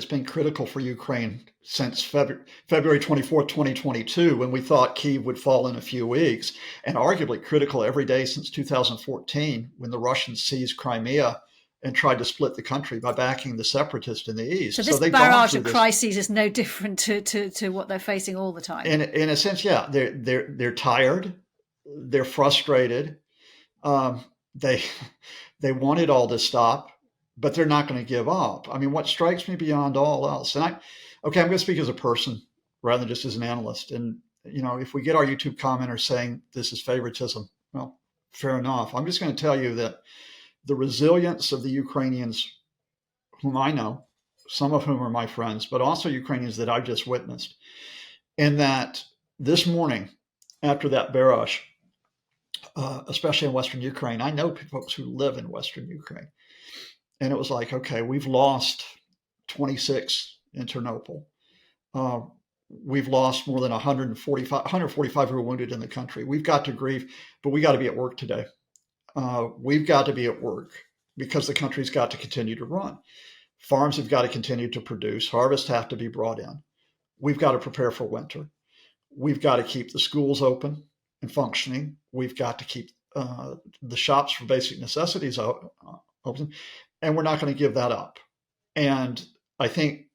been critical for Ukraine since February 24th, 2022, when we thought Kyiv would fall in a few weeks, and arguably critical every day since 2014, when the Russians seized Crimea and tried to split the country by backing the separatists in the east. So this barrage of crises is no different to what they're facing all the time. In a sense, yeah, they're tired, they're frustrated, they want it all to stop, but they're not going to give up. I mean, what strikes me beyond all else, and I'm going to speak as a person rather than just as an analyst. And if we get our YouTube commenters saying this is favoritism, well, fair enough. I'm just going to tell you that the resilience of the Ukrainians, whom I know, some of whom are my friends, but also Ukrainians that I've just witnessed, and that this morning, after that barrage, especially in Western Ukraine, I know folks who live in Western Ukraine, and it was like, okay, we've lost 26 in Ternopil. We've lost more than 145 who were wounded in the country. We've got to grieve, but we got to be at work today. We've got to be at work because the country's got to continue to run. Farms have got to continue to produce. Harvests have to be brought in. We've got to prepare for winter. We've got to keep the schools open and functioning. We've got to keep the shops for basic necessities open, and we're not going to give that up. And I think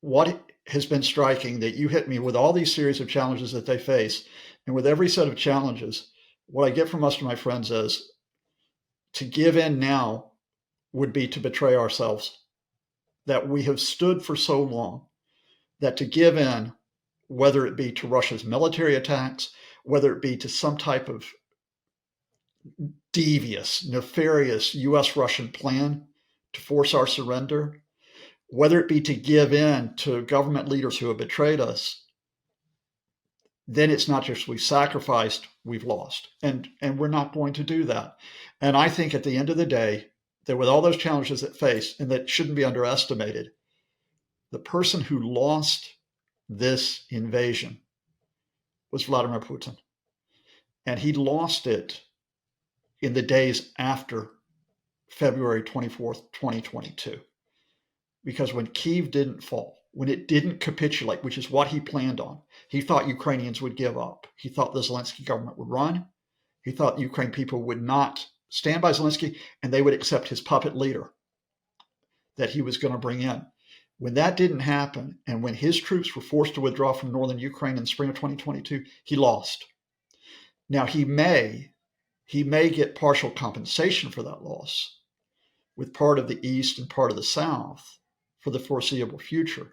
what has been striking, that you hit me with all these series of challenges that they face, and with every set of challenges, what I get from most of my friends is, to give in now would be to betray ourselves, that we have stood for so long, that to give in, whether it be to Russia's military attacks, whether it be to some type of devious, nefarious US-Russian plan to force our surrender, whether it be to give in to government leaders who have betrayed us, then it's not just we've sacrificed, we've lost. And we're not going to do that. And I think at the end of the day, that with all those challenges that face, and that shouldn't be underestimated, the person who lost this invasion was Vladimir Putin. And he lost it in the days after February 24th, 2022. Because when Kyiv didn't fall, when it didn't capitulate, which is what he planned on, he thought Ukrainians would give up. He thought the Zelensky government would run. He thought Ukraine people would not stand by Zelensky, and they would accept his puppet leader that he was going to bring in. When that didn't happen, and when his troops were forced to withdraw from northern Ukraine in the spring of 2022, he lost. Now, he may get partial compensation for that loss with part of the East and part of the South for the foreseeable future.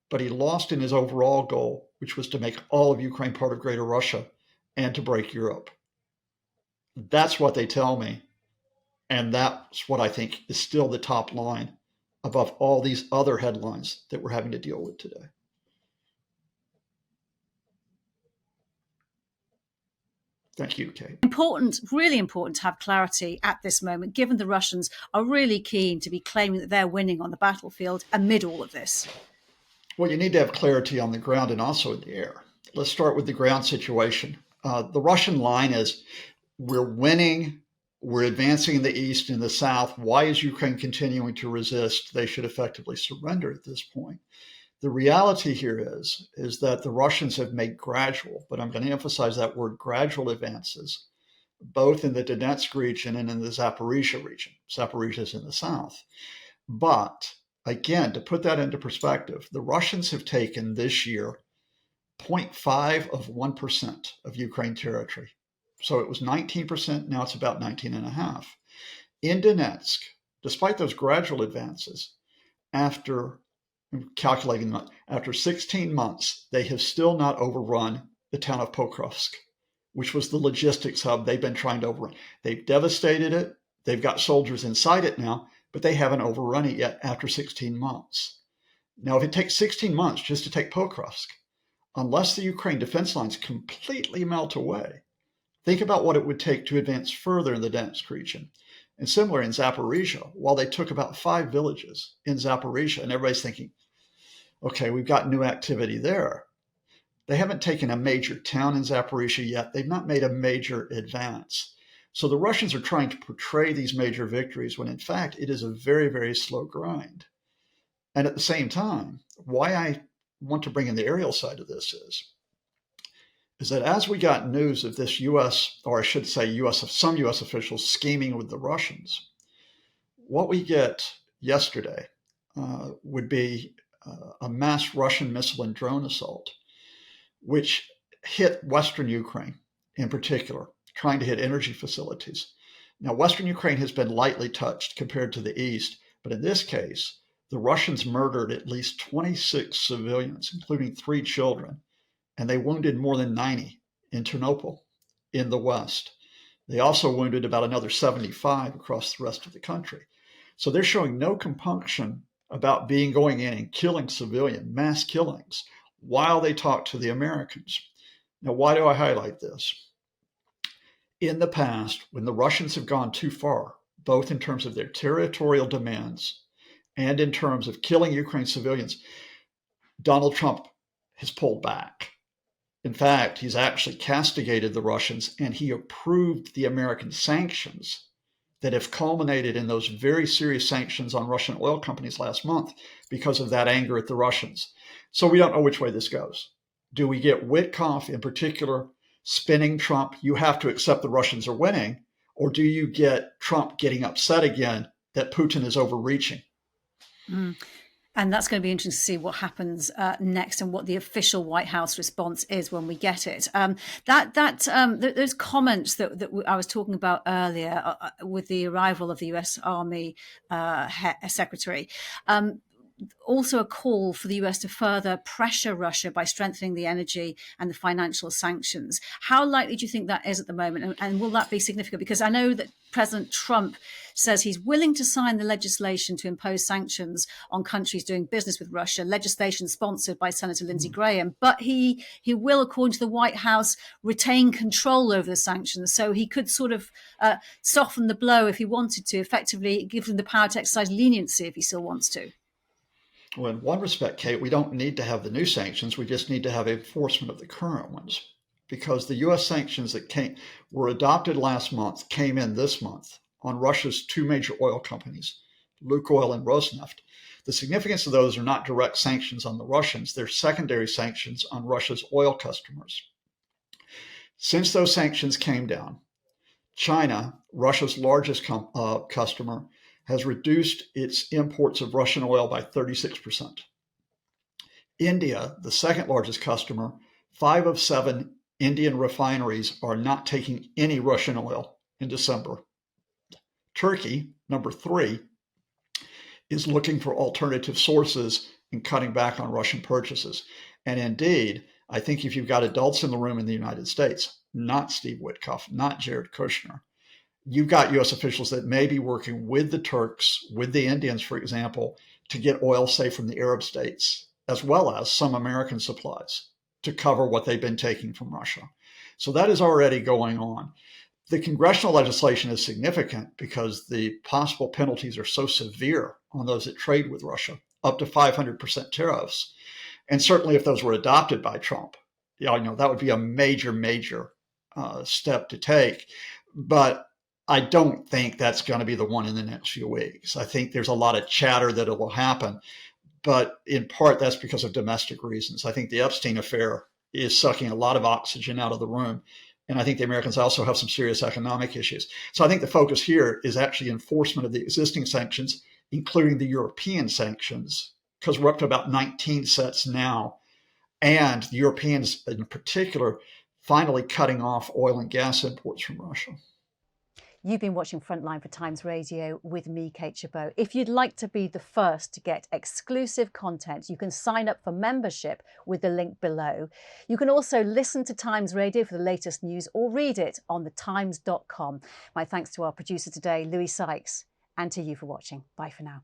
But he lost in his overall goal, which was to make all of Ukraine part of Greater Russia and to break Europe. That's what they tell me. And that's what I think is still the top line above all these other headlines that we're having to deal with today. Thank you, Kate. Really important to have clarity at this moment, given the Russians are really keen to be claiming that they're winning on the battlefield amid all of this. Well, you need to have clarity on the ground and also in the air. Let's start with the ground situation. The Russian line is, we're winning, we're advancing in the east and the south. Why is Ukraine continuing to resist? They should effectively surrender at this point. The reality here is that the Russians have made gradual, but I'm going to emphasize that word, gradual advances, both in the Donetsk region and in the Zaporizhia region. Zaporizhia is in the south. But again, to put that into perspective, the Russians have taken this year 0.5 of 1% of Ukraine territory. So it was 19%, now it's about 19.5%. In Donetsk, despite those gradual advances, after 16 months, they have still not overrun the town of Pokrovsk, which was the logistics hub they've been trying to overrun. They've devastated it. They've got soldiers inside it now, but they haven't overrun it yet after 16 months. Now, if it takes 16 months just to take Pokrovsk, unless the Ukraine defense lines completely melt away, think about what it would take to advance further in the Donetsk region. And similar in Zaporizhia, while they took about 5 villages in Zaporizhia, and everybody's thinking, okay, we've got new activity there. They haven't taken a major town in Zaporizhia yet. They've not made a major advance. So the Russians are trying to portray these major victories when in fact it is a very, very slow grind. And at the same time, why I want to bring in the aerial side of this is that as we got news of this U.S., or I should say some U.S. officials scheming with the Russians, what we get yesterday would be a mass Russian missile and drone assault, which hit Western Ukraine in particular, trying to hit energy facilities. Now, Western Ukraine has been lightly touched compared to the East, but in this case, the Russians murdered at least 26 civilians, including 3 children, and they wounded more than 90 in Ternopil in the West. They also wounded about another 75 across the rest of the country. So they're showing no compunction about going in and killing civilian, mass killings, while they talk to the Americans. Now, why do I highlight this? In the past, when the Russians have gone too far, both in terms of their territorial demands and in terms of killing Ukraine civilians, Donald Trump has pulled back. In fact, he's actually castigated the Russians, and he approved the American sanctions that have culminated in those very serious sanctions on Russian oil companies last month because of that anger at the Russians. So we don't know which way this goes. Do we get Witkoff in particular spinning Trump, you have to accept the Russians are winning, or do you get Trump getting upset again that Putin is overreaching? Mm. And that's going to be interesting to see what happens next and what the official White House response is when we get it. Those comments that I was talking about earlier with the arrival of the US Army Secretary, also a call for the US to further pressure Russia by strengthening the energy and the financial sanctions. How likely do you think that is at the moment? And will that be significant? Because I know that President Trump says he's willing to sign the legislation to impose sanctions on countries doing business with Russia, legislation sponsored by Senator Lindsey Graham. But he will, according to the White House, retain control over the sanctions. So he could sort of soften the blow if he wanted to, effectively give him the power to exercise leniency if he still wants to. Well, in one respect, Kate, we don't need to have the new sanctions. We just need to have enforcement of the current ones, because the U.S. sanctions that were adopted last month came in this month on Russia's 2 major oil companies, Lukoil and Rosneft. The significance of those are not direct sanctions on the Russians. They're secondary sanctions on Russia's oil customers. Since those sanctions came down, China, Russia's largest customer, has reduced its imports of Russian oil by 36%. India, the second largest customer, 5 of 7 Indian refineries are not taking any Russian oil in December. Turkey, number 3, is looking for alternative sources and cutting back on Russian purchases. And indeed, I think if you've got adults in the room in the United States, not Steve Witkoff, not Jared Kushner, you've got U.S. officials that may be working with the Turks, with the Indians, for example, to get oil, say, from the Arab states, as well as some American supplies to cover what they've been taking from Russia. So that is already going on. The congressional legislation is significant because the possible penalties are so severe on those that trade with Russia, up to 500% tariffs. And certainly if those were adopted by Trump, that would be a major step to take. But I don't think that's going to be the one in the next few weeks. I think there's a lot of chatter that it will happen, but in part that's because of domestic reasons. I think the Epstein affair is sucking a lot of oxygen out of the room. And I think the Americans also have some serious economic issues. So I think the focus here is actually enforcement of the existing sanctions, including the European sanctions, because we're up to about 19 sets now. And the Europeans in particular, finally cutting off oil and gas imports from Russia. You've been watching Frontline for Times Radio with me, Kate Chabot. If you'd like to be the first to get exclusive content, you can sign up for membership with the link below. You can also listen to Times Radio for the latest news or read it on thetimes.com. My thanks to our producer today, Louis Sykes, and to you for watching. Bye for now.